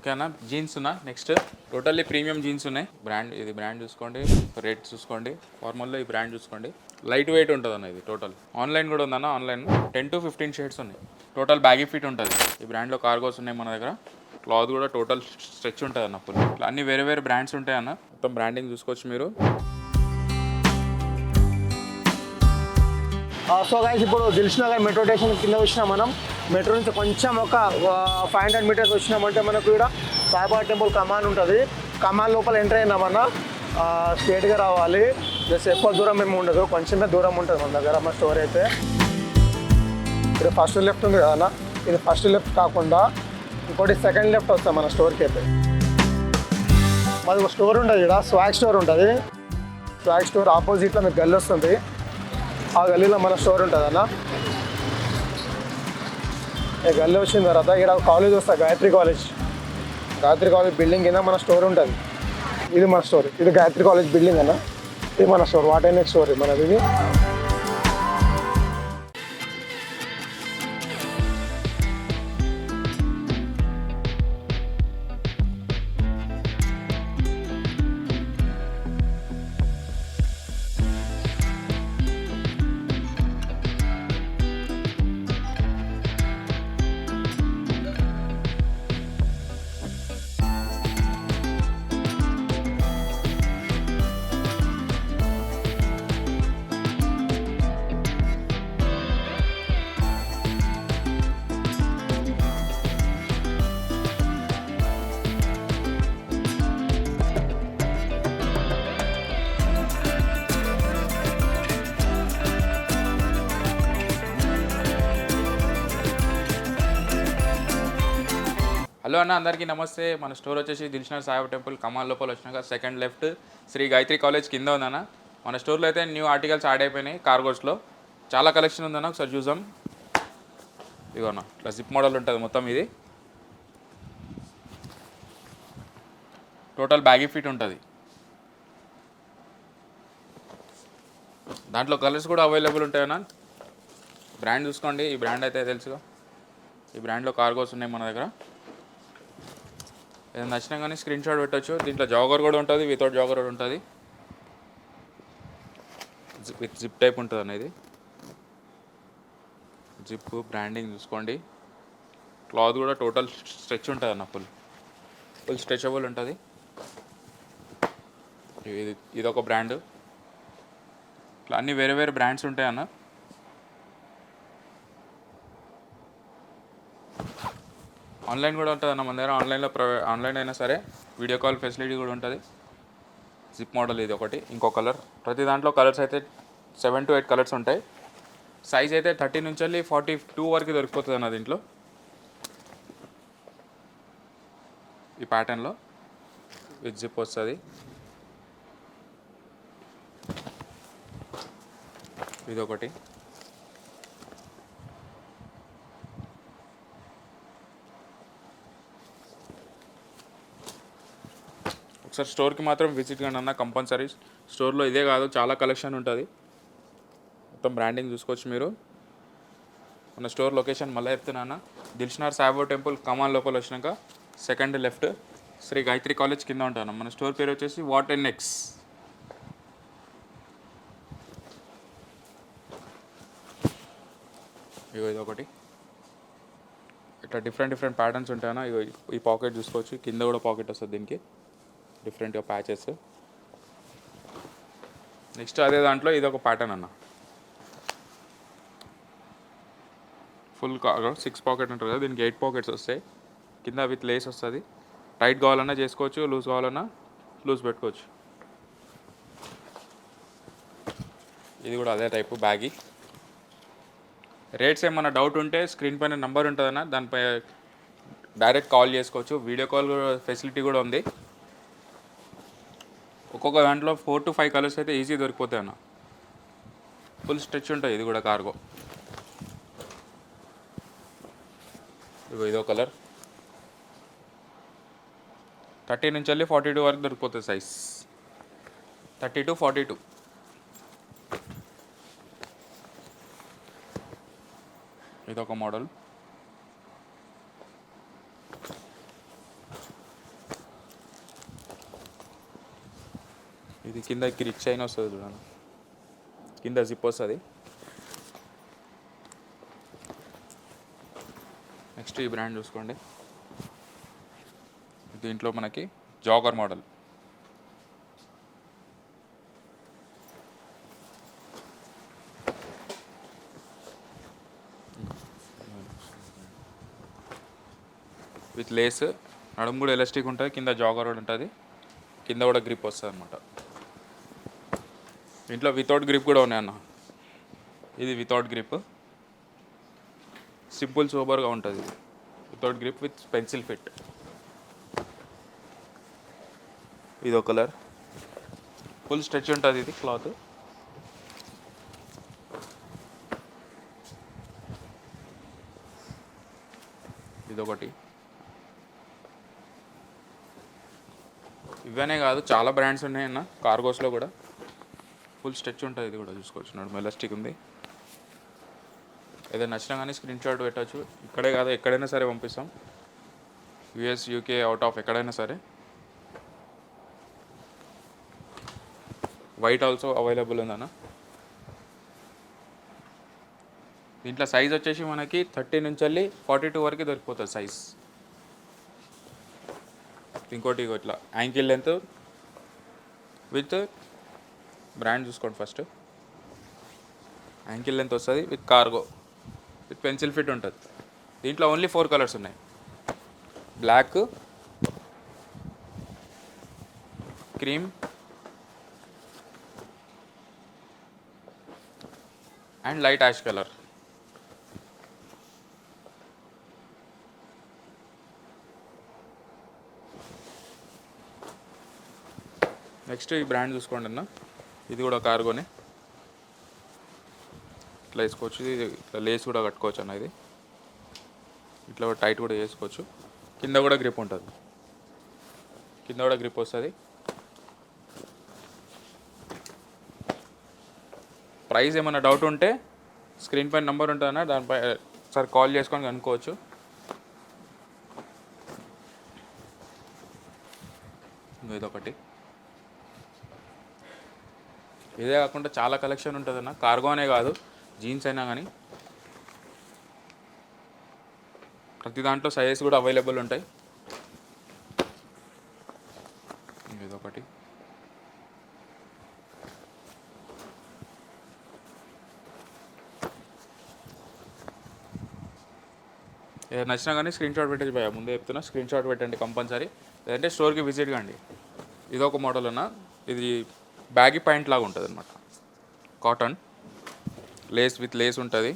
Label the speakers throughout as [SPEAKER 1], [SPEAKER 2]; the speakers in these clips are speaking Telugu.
[SPEAKER 1] ఓకేనా. జీన్స్ ఉన్నా నెక్స్ట్ టోటల్లీ ప్రీమియం జీన్స్ ఉన్నాయి. బ్రాండ్ ఇది బ్రాండ్ చూసుకోండి, రేట్ చూసుకోండి. ఫార్మల్లో ఈ బ్రాండ్ చూసుకోండి. లైట్ వెయిట్ ఉంటుంది అన్న ఇది టోటల్. ఆన్లైన్ కూడా ఉందన్న. ఆన్లైన్ 10 to 15 షేడ్స్ ఉన్నాయి. టోటల్ బ్యాగీ ఫిట్ ఉంటుంది. ఈ బ్రాండ్లో కార్గోస్ ఉన్నాయి మన దగ్గర. క్లాత్ కూడా టోటల్ స్ట్రెచ్ ఉంటుంది అన్న ఫుల్. ఇట్లా అన్ని వేరే వేరే బ్రాండ్స్ ఉంటాయి అన్న. మొత్తం బ్రాండింగ్ చూసుకోవచ్చు మీరు.
[SPEAKER 2] సో గైస్ ఇప్పుడు దిల్సుఖ్నగర్ మెట్రో స్టేషన్ కింద వచ్చినాం మనం. మెట్రో నుంచి కొంచెం ఒక 500 మీటర్స్ వచ్చినామంటే మనకు ఇక్కడ సాయిబాబా టెంపుల్ కమాన్ ఉంటుంది. కమాన్ లోపల ఎంటర్ అయినామన్నా స్ట్రేట్గా రావాలి. జస్ట్ ఎక్కువ దూరం ఏమి ఉండదు, కొంచెమే దూరం ఉంటుంది మన దగ్గర మన స్టోర్ అయితే. ఇక్కడ ఫస్ట్ లెఫ్ట్ ఉంది కదా, ఇది ఫస్ట్ లెఫ్ట్ కాకుండా ఇంకోటి సెకండ్ లెఫ్ట్ వస్తాం మన స్టోర్కి అయితే. మాది ఒక స్టోర్ ఉంటుంది ఇక్కడ, స్వాగ్ స్టోర్ ఉంటుంది. స్వాగ్ స్టోర్ ఆపోజిట్లో మీకు గల్లీ వస్తుంది. ఆ గల్లీలో మన స్టోర్ ఉంటుంది అన్న. ఈ గల్లీ వచ్చిన తర్వాత ఇక్కడ కాలేజ్ వస్తా, Gayatri college. Gayatri college building కింద మన స్టోర్ ఉంటుంది. ఇది మన స్టోర్, ఇది గాయత్రి కాలేజ్ బిల్డింగ్ అన్న. ఇది మన స్టోర్, వాట్ నెక్స్ట్ స్టోర్ మనది. ఇది
[SPEAKER 1] హలో అన్న, అందరికీ నమస్తే. మన స్టోర్ వచ్చేసి దిల్సుఖ్నగర్ సాయిబాబా టెంపుల్ కమాన్ లోపల వచ్చినాక second left Shri Gayatri college కింద ఉందన్న. మన స్టోర్లో అయితే న్యూ ఆర్టికల్స్ యాడ్ అయిపోయినాయి. కార్గోస్లో చాలా కలెక్షన్ ఉందన్న. ఒకసారి చూద్దాం. ఇదిగోన్న ఇట్లా జిప్ మోడల్ ఉంటుంది మొత్తం. ఇది టోటల్ బ్యాగీ ఫిట్ ఉంటుంది. దాంట్లో కలర్స్ కూడా అవైలబుల్ ఉంటాయన్న. బ్రాండ్ చూసుకోండి. ఈ బ్రాండ్ అయితే తెలుసుగా, ఈ బ్రాండ్లో కార్గోస్ ఉన్నాయి మన దగ్గర. ఏదైనా నచ్చినా కానీ స్క్రీన్ షాట్ పెట్టచ్చు. దీంట్లో జాగర్ కూడా ఉంటుంది, వితౌట్ జాగర్ కూడా ఉంటుంది. విత్ జిప్ టైప్ ఉంటుంది అనేది. జిప్ బ్రాండింగ్ చూసుకోండి. క్లాత్ కూడా టోటల్ స్ట్రెచ్ ఉంటుంది అన్న. ఫుల్ స్ట్రెచబుల్ ఉంటుంది. ఇదొక బ్రాండ్. ఇట్లా అన్ని వేరే వేరే బ్రాండ్స్ ఉంటాయి అన్న. ఆన్లైన్ కూడా ఉంటుంది అన్న మన దగ్గర. ఆన్లైన్ అయినా సరే వీడియో కాల్ ఫెసిలిటీ కూడా ఉంటుంది. జిప్ మోడల్ ఇది ఒకటి. ఇంకో కలర్. ప్రతి దాంట్లో కలర్స్ అయితే 7 to 8 కలర్స్ ఉంటాయి. సైజ్ అయితే 30 నుంచి 42 వరకు దొరికిపోతుంది అన్న దీంట్లో. ఈ ప్యాటర్న్లో విత్ జిప్ వస్తుంది. ఇదొకటి. ఒకసారి స్టోర్కి మాత్రం విజిట్ కానీ అన్న కంపల్సరీ. స్టోర్లో ఇదే కాదు, చాలా కలెక్షన్ ఉంటుంది. మొత్తం బ్రాండింగ్ చూసుకోవచ్చు మీరు. మన స్టోర్ లొకేషన్ మళ్ళీ చెప్తున్నా. దిల్సుఖ్నగర్ సాయిబాబా టెంపుల్ కమాన్ లోపల వచ్చినాక second left Shri Gayatri college కింద ఉంటాను. మన స్టోర్ పేరు వచ్చేసి 𝐻. ఇగో ఇదొకటి. ఇట్లా డిఫరెంట్ ప్యాటర్న్స్ ఉంటాయన్నా. ఇగో ఈ పాకెట్ చూసుకోవచ్చు. కింద కూడా పాకెట్ వస్తుంది దీనికి, డిఫరెంట్గా ప్యాచెస్. నెక్స్ట్ అదే దాంట్లో ఇది ఒక ప్యాటర్న్ అన్న. ఫుల్ 6 పాకెట్ ఉంటుంది కదా, దీనికి 8 పాకెట్స్ వస్తాయి. కింద విత్ లేస్ వస్తుంది. టైట్ కావాలన్నా చేసుకోవచ్చు, లూజ్ కావాలన్నా లూజ్ పెట్టుకోవచ్చు. ఇది కూడా అదే టైపు బ్యాగీ. రేట్స్ ఏమన్నా డౌట్ ఉంటే స్క్రీన్ పైన నెంబర్ ఉంటుందన్న, దానిపై డైరెక్ట్ కాల్ చేసుకోవచ్చు. వీడియో కాల్ ఫెసిలిటీ కూడా ఉంది. ఒక్కొక్క దాంట్లో 4 to 5 కలర్స్ అయితే ఈజీ దొరికిపోతాయి అన్న. ఫుల్ స్ట్రెచ్ ఉంటుంది. ఇది కూడా కార్గో. ఇదో కలర్. 30 నుంచి 42 వరకు దొరికిపోతుంది సైజ్. 30 to 42. ఇదొక మోడల్. ఇది కింద గ్రిప్ చైన్ వస్తుంది చూడండి, కింద జిప్ వస్తుంది. నెక్స్ట్ ఈ బ్రాండ్ చూసుకోండి. దీంట్లో మనకి జాగర్ మోడల్. విత్ లేస్, నడుము కూడా ఎలాస్టిక్ ఉంటుంది, కింద జాగర్ కూడా ఉంటుంది, కింద కూడా గ్రిప్ వస్తుంది అనమాట. దీంట్లో వితౌట్ గ్రిప్ కూడా ఉన్నాయన్న. ఇది వితౌట్ గ్రిప్, సింపుల్ సూపర్గా ఉంటుంది. Without grip with pencil fit. ఇదో కలర్, ఫుల్ స్ట్రెచ్ ఉంటుంది ఇది క్లాత్. ఇదొకటి. ఇవనే కాదు, చాలా బ్రాండ్స్ ఉన్నాయన్న కార్గోస్లో కూడా. ఫుల్ స్ట్రెచ్ ఉంటుంది, ఇది కూడా చూసుకోవచ్చు. నడుము ఎలాస్టిక్ ఉంది. ఏదైనా నచ్చినా కానీ స్క్రీన్ షాట్ పెట్టచ్చు. ఇక్కడే కాదు, ఎక్కడైనా సరే పంపిస్తాం. యూఎస్, యూకే, అవుట్ ఆఫ్ ఎక్కడైనా సరే. వైట్ ఆల్సో అవైలబుల్ ఉందన్న. దీంట్లో సైజ్ వచ్చేసి మనకి 30 నుంచి వెళ్ళి 42 వరకు దొరికిపోతుంది సైజ్. ఇంకోటి ఇట్లా యాంకిల్ లెంత్ విత్ బ్రాండ్ చూసుకోండి. ఫస్ట్ యాంకిల్ లెంత్ వస్తుంది with cargo with pencil fit ఉంటుంది. దీంట్లో ఓన్లీ 4 కలర్స్ ఉన్నాయి. Black, cream and light ash colour. Next ఈ బ్రాండ్ చూసుకోండి అన్న. ఇది కూడా కార్గోనే. ఇట్లా వేసుకోవచ్చు, ఇది ఇట్లా లేస్ కూడా కట్టుకోవచ్చు అన్న. ఇది ఇట్లా టైట్ కూడా చేసుకోవచ్చు. కింద కూడా గ్రిప్ ఉంటుంది, కింద కూడా గ్రిప్ వస్తుంది. ప్రైస్ ఏమైనా డౌట్ ఉంటే స్క్రీన్ పైన నెంబర్ ఉంటుందన్న, దానిపై ఒకసారి కాల్ చేసుకొని కనుక్కోవచ్చు. ఇదొకటి. ఇదే కాకుండా చాలా కలెక్షన్ ఉంటుందన్న. కార్గో అనే కాదు, జీన్స్ అయినా కానీ ప్రతి దాంట్లో సైజెస్ కూడా అవైలబుల్ ఉంటాయి. ఇదొకటి. ఏదైనా నచ్చినా కానీ స్క్రీన్ షాట్ పెట్టేసి భయ, ముందే చెప్తున్నా, స్క్రీన్ షాట్ పెట్టండి కంపల్సరీ. లేదంటే స్టోర్కి విజిట్ కండి. ఇదొక మోడల్ అన్న. ఇది బ్యాగీ ప్యాంట్ లాగా ఉంటుంది అనమాట. కాటన్, లేస్ విత్ లేస్ ఉంటుంది.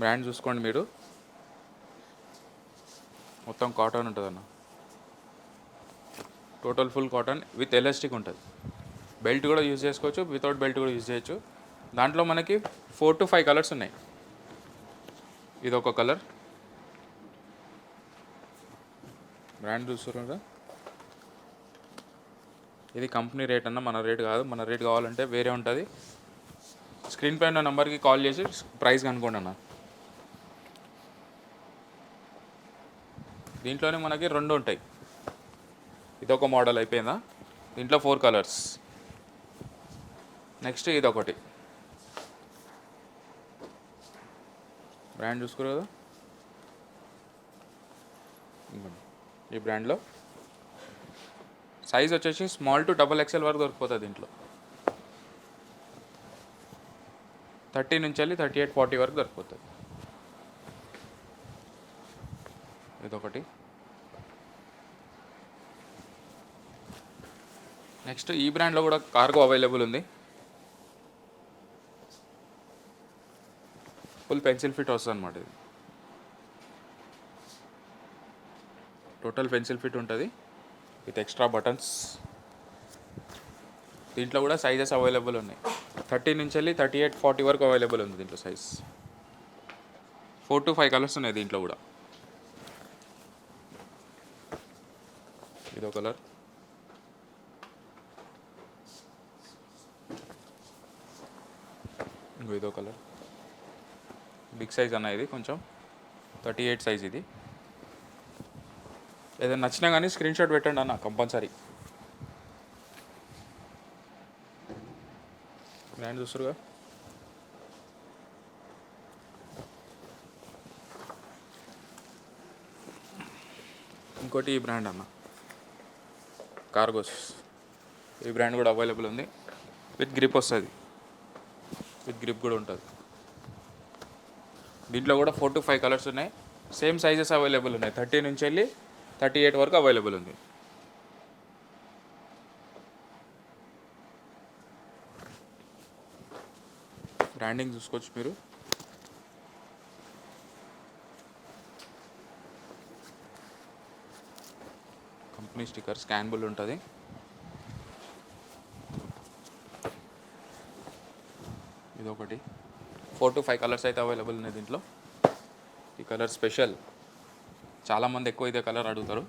[SPEAKER 1] బ్రాండ్ చూసుకోండి మీరు, మొత్తం కాటన్ ఉంటుంది అన్న. Total full cotton with elastic ఉంటుంది. బెల్ట్ కూడా యూజ్ చేసుకోవచ్చు, వితౌట్ బెల్ట్ కూడా యూజ్ చేయొచ్చు. దాంట్లో మనకి 4 to 5 కలర్స్ ఉన్నాయి. ఇదొక కలర్. బ్రాండ్ చూస్తున్నారా, ఇది కంపెనీ రేట్ అన్న, మన రేట్ కాదు. మన రేట్ కావాలంటే వేరే ఉంటుంది. స్క్రీన్ పైన నెంబర్కి కాల్ చేసి ప్రైస్ కనుక్కోండి అన్న. దీంట్లోనే మనకి 2 ఉంటాయి. ఇదొక మోడల్ అయిపోయిందా. దీంట్లో 4 కలర్స్. నెక్స్ట్ ఇదొకటి. బ్రాండ్ చూసుకోరు కదా, ఈ బ్రాండ్లో సైజ్ వచ్చేసి స్మాల్ టు XXL వరకు దొరికిపోతుంది. దీంట్లో 30 నుంచి వెళ్ళి 38, 40 వరకు దొరికిపోతుంది. ఇదొకటి. నెక్స్ట్ ఈ బ్రాండ్లో కూడా కార్గో అవైలబుల్ ఉంది. ఫుల్ పెన్సిల్ ఫిట్ వస్తుంది అనమాట. ఇది టోటల్ పెన్సిల్ ఫిట్ ఉంటుంది విత్ ఎక్స్ట్రా బటన్స్. దీంట్లో కూడా సైజెస్ అవైలబుల్ ఉన్నాయి. 30 నుంచి వెళ్ళి 38, 40 వరకు అవైలబుల్ ఉంది దీంట్లో సైజ్. 4 to 5 కలర్స్ ఉన్నాయి దీంట్లో కూడా. ఇదో కలర్. ఇంకో ఇదో కలర్. బిగ్ సైజ్ అన్న, ఇది కొంచెం 38 సైజ్. ఇది ఏదైనా నచ్చినా కానీ స్క్రీన్ షాట్ పెట్టండి అన్న కంపల్సరీ. బ్రాండ్ చూస్తారుగా. ఇంకోటి ఈ బ్రాండ్ అన్న కార్గోస్. ఈ బ్రాండ్ కూడా అవైలబుల్ ఉంది. విత్ గ్రిప్ వస్తుంది, విత్ గ్రిప్ కూడా ఉంటుంది. దీంట్లో కూడా 4 to 5 కలర్స్ ఉన్నాయి. సేమ్ సైజెస్ అవైలబుల్ ఉన్నాయి. 30 నుంచి వెళ్ళి 38 వరకు అవైలబుల్ ఉంది. బ్రాండింగ్ చూసుకోవచ్చు మీరు. కంపెనీ స్టిక్కర్ స్కానబుల్ ఉంటుంది. ఇదొకటి 4 to 5 కలర్స్ అయితే అవైలబుల్ ఉన్నాయి దీంట్లో. ఈ కలర్ స్పెషల్, చాలామంది ఎక్కువ ఇదే కలర్ అడుగుతారు.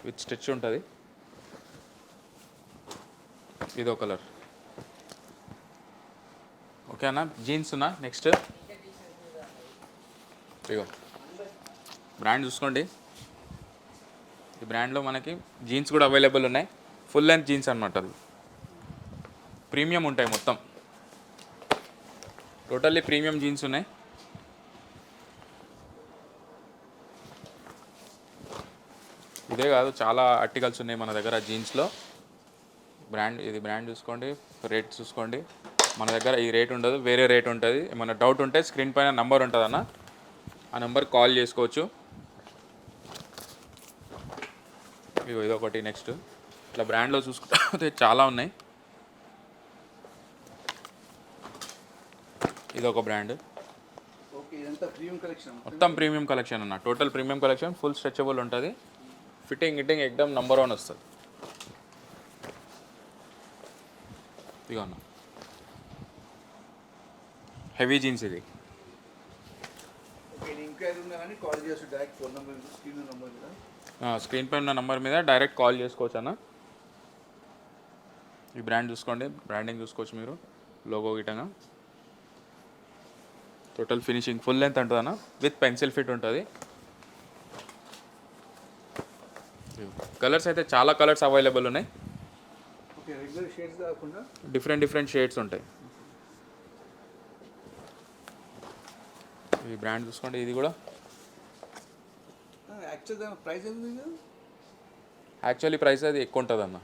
[SPEAKER 1] విత్ స్టిచ్ ఉంటుంది. ఇదో కలర్. ఓకే అన్న. జీన్స్ ఉన్నా. నెక్స్ట్ ఇగో బ్రాండ్ చూసుకోండి. ఈ బ్రాండ్లో మనకి జీన్స్ కూడా అవైలబుల్ ఉన్నాయి. ఫుల్ లెంత్ జీన్స్ అనమాట. అది ప్రీమియం ఉంటాయి మొత్తం. టోటల్లీ ప్రీమియం జీన్స్ ఉన్నాయి. ఇదే కాదు, చాలా ఆర్టికల్స్ ఉన్నాయి మన దగ్గర జీన్స్లో. బ్రాండ్ ఇది బ్రాండ్ చూసుకోండి. రేట్ చూసుకోండి. మన దగ్గర ఈ రేట్ ఉండదు, వేరే రేట్ ఉంటుంది. ఏమైనా డౌట్ ఉంటే స్క్రీన్ పైన నంబర్ ఉంటుంది అన్న, ఆ నెంబర్కి కాల్ చేసుకోవచ్చు. ఇదొకటి. నెక్స్ట్ ఇట్లా బ్రాండ్లో చూసుకుంటే చాలా ఉన్నాయి. ఇదొక బ్రాండ్. మొత్తం ప్రీమియం కలెక్షన్ అన్న. Total premium collection. Full stretchable ఉంటుంది. ఫిట్టింగ్ గిట్టింగ్ ఎక్దమ్ నంబర్ 1 వస్తుంది. ఇదిగో అన్న హెవీ జీన్స్. ఇది స్క్రీన్ పైన ఉన్న నంబర్ మీద డైరెక్ట్ కాల్ చేసుకోవచ్చు అన్న. ఈ బ్రాండ్ చూసుకోండి. బ్రాండింగ్ చూసుకోవచ్చు మీరు. లోగో గిట్టంగా టోటల్ ఫినిషింగ్ ఫుల్ లెంత్ ఉంటుంది అన్న. విత్ పెన్సిల్ ఫిట్ ఉంటుంది. కలర్స్ అయితే చాలా కలర్స్ అవైలబుల్ ఉన్నాయి. డిఫరెంట్ షేడ్స్ ఉంటాయి. ఈ బ్రాండ్ చూసుకోండి. ఇది కూడా యాక్చువల్లీ ప్రైస్ అది ఎక్కువ ఉంటుంది అన్న.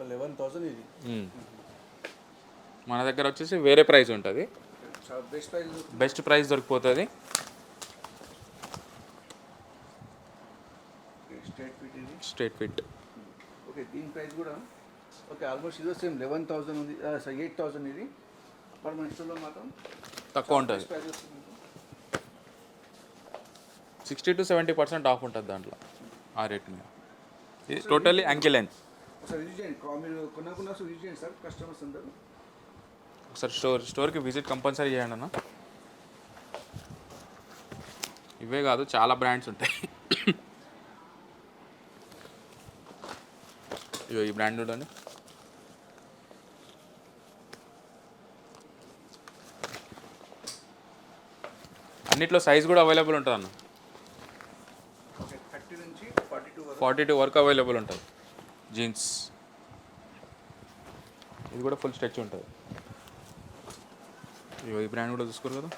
[SPEAKER 2] 11,000 ఇది.
[SPEAKER 1] మన దగ్గర వచ్చేసి వేరే ప్రైస్ ఉంటుంది. బెస్ట్ ప్రైస్ దొరికిపోతుంది. Straight fit.
[SPEAKER 2] ఓకే, దీని ప్రైస్ కూడా ఓకే ఆల్మోస్ట్ ఇదో సేమ్ 11,000 ఉంది. 8,000 ఇది. బట్ మన స్టోర్లో మాత్రం
[SPEAKER 1] తక్కువ ఉంటుంది. 60 to 70% ఆఫ్ ఉంటుంది దాంట్లో, ఆ రేట్ మీద. ఇది totally ankle length.
[SPEAKER 2] Sir visit చేయండి. మీరు కొనకుండా విజిట్ చేయండి సార్. కస్టమర్స్ అందరూ
[SPEAKER 1] ఒకసారి స్టోర్కి విజిట్ కంపల్సరీ చేయండి అన్న. ఇవే కాదు, చాలా బ్రాండ్స్ ఉంటాయి. ఇగో ఈ బ్రాండ్ చూడండి. అన్నిట్లో సైజ్ కూడా అవైలబుల్ ఉంటుంది అన్న.
[SPEAKER 2] 30 నుంచి
[SPEAKER 1] 42 వరకు అవైలబుల్ ఉంటుంది జీన్స్. ఇది కూడా ఫుల్ స్ట్రెచ్ ఉంటుంది. ఇగో ఈ బ్రాండ్ కూడా చూసుకోరు కదా.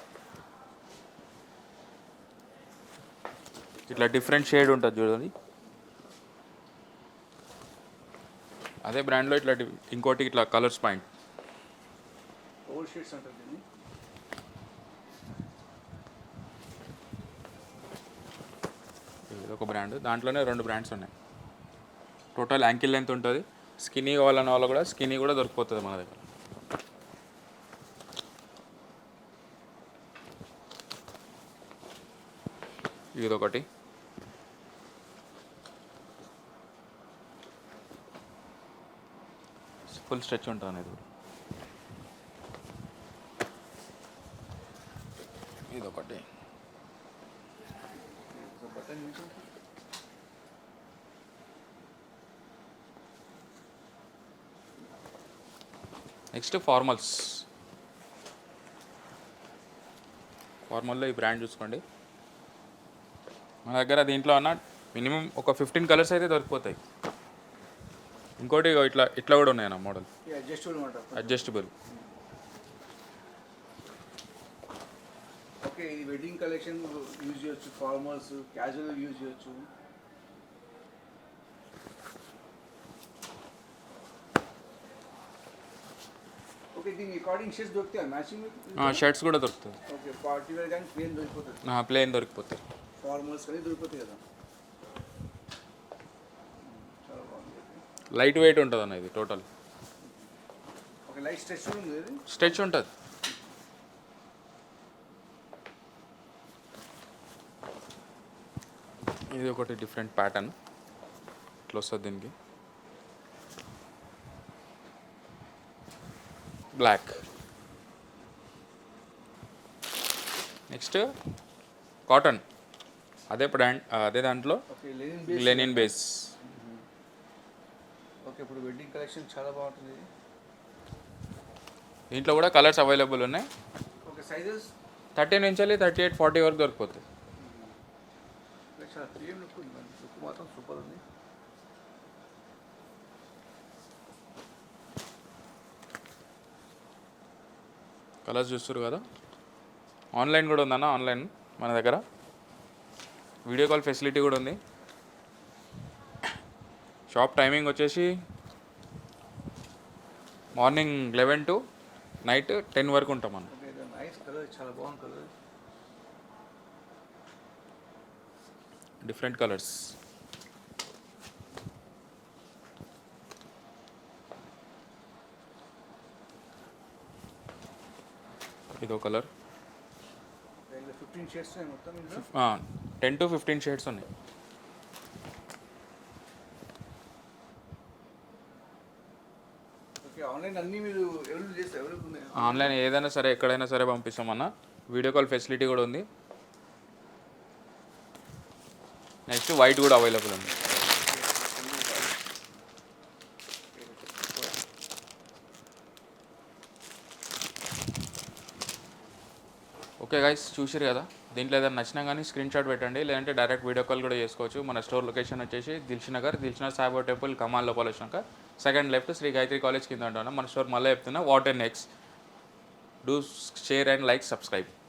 [SPEAKER 1] ఇట్లా డిఫరెంట్ షేడ్ ఉంటుంది చూడండి. అదే బ్రాండ్లో ఇట్లా ఇంకోటి ఇట్లా కలర్స్ పాయింట్.
[SPEAKER 2] ఓల్డ్ షేడ్స్ అంటారు దీన్ని.
[SPEAKER 1] ఇదొక బ్రాండ్. దాంట్లోనే 2 బ్రాండ్స్ ఉన్నాయి. టోటల్ యాంకిల్ లెంత్ ఉంటుంది. స్కిన్నీ కావాలన్న వాళ్ళు కూడా స్కిన్నీ కూడా దొరికిపోతుంది మన దగ్గర. ఇదొకటి. ఫుల్ స్ట్రెచ్ ఉంటుంది అనేది. ఇదొకటి. Next formals. ఫార్మల్లో ఈ బ్రాండ్ చూసుకోండి. మన దగ్గర దీంట్లో అన్న మినిమం ఒక 15 కలర్స్ అయితే దొరికిపోతాయి. ఇంకోటి ఇట్లా కూడా ఉన్నాయన్న మోడల్. అడ్జస్టబుల్.
[SPEAKER 3] ఓకే, ఇది వెడ్డింగ్ కలెక్షన్ యూజ్ చేయొచ్చు, ఫార్మల్స్ క్యాజువల్ యూజ్ చేయొచ్చు. ఓకే, దీని అకార్డింగ్ షర్ట్స్ దొరుకుతాయి మ్యాచింగ్.
[SPEAKER 1] షర్ట్స్ కూడా దొరుకుతుంది.
[SPEAKER 3] ఓకే, పార్టీ వేర్ కానీ ప్లేన్ దొరికిపోతుంది.
[SPEAKER 1] ప్లేన్ దొరికిపోతాయి.
[SPEAKER 3] ఫార్మల్స్ కానీ దొరికిపోతాయి కదా. చాలా బాగుంది.
[SPEAKER 1] లైట్ వెయిట్ ఉంటుంది అన్న ఇది టోటల్.
[SPEAKER 3] ఓకే, లైట్ స్ట్రెచ్ ఉంది. ఇది
[SPEAKER 1] స్ట్రెచ్ ఉంటుంది. ఇది ఒకటి డిఫరెంట్ ప్యాటర్న్ ఇట్లా వస్తుంది దీనికి. బ్లాక్. నెక్స్ట్ కాటన్, అదే బ్రాండ్, అదే దాంట్లో
[SPEAKER 3] ఓకే,
[SPEAKER 1] లెనిన్ బేస్.
[SPEAKER 3] ఓకే, ఇప్పుడు వెడ్డింగ్ కలెక్షన్ చాలా బాగుంటుంది.
[SPEAKER 1] దీంట్లో కూడా కలర్స్ అవైలబుల్ ఉన్నాయి.
[SPEAKER 3] ఓకే, సైజెస్
[SPEAKER 1] 30 నుంచి 38, 40 వరకు దొరికిపోతుంది.
[SPEAKER 3] చాలా ప్రీమియం లుక్ ఉంది, లుక్ మాత్రం సూపర్ ఉంది.
[SPEAKER 1] కలర్స్ చూస్తారు కదా. ఆన్లైన్ కూడా ఉందన్న, ఆన్లైన్ మన దగ్గర వీడియో కాల్ ఫెసిలిటీ కూడా ఉంది. షాప్ టైమింగ్ వచ్చేసి మార్నింగ్ 11 to నైట్ 10 వరకు ఉంటాం మనం.
[SPEAKER 3] ఓకే, నైస్ కలర్, చాలా బాగుంది కలర్.
[SPEAKER 1] Different colours. ఇదో కలర్.
[SPEAKER 3] 15 షేడ్స్ ఉన్నాయి మొత్తం ఇందులో.
[SPEAKER 1] 10 to 15 షేడ్స్ ఉన్నాయి.
[SPEAKER 3] ఓకే, ఆన్లైన్ అన్నీ మీరు అవైలబుల్ చేస్తే అవైలబుల్ ఉన్నాయి.
[SPEAKER 1] ఆన్లైన్ ఏదైనా సరే ఎక్కడైనా సరే పంపిస్తామన్న. వీడియో కాల్ ఫెసిలిటీ కూడా ఉంది. నెక్స్ట్ వైట్ కూడా అవైలబుల్ ఉంది. ఓకే గైస్, చూసిరు కదా. దీంట్లో ఏదైనా నచ్చినా కానీ స్క్రీన్ షాట్ పెట్టండి, లేదంటే డైరెక్ట్ వీడియో కాల్ కూడా చేసుకోవచ్చు. మన స్టోర్ లొకేషన్ వచ్చేసి దిల్షునగర్ 𝐿 టెంపుల్ కమాన్ లోపల వచ్చినాక second left Shri Gayatri college కింద ఉంటాను. మన స్టోర్ మళ్ళీ చెప్తున్నా, what and next. Do share and like, subscribe.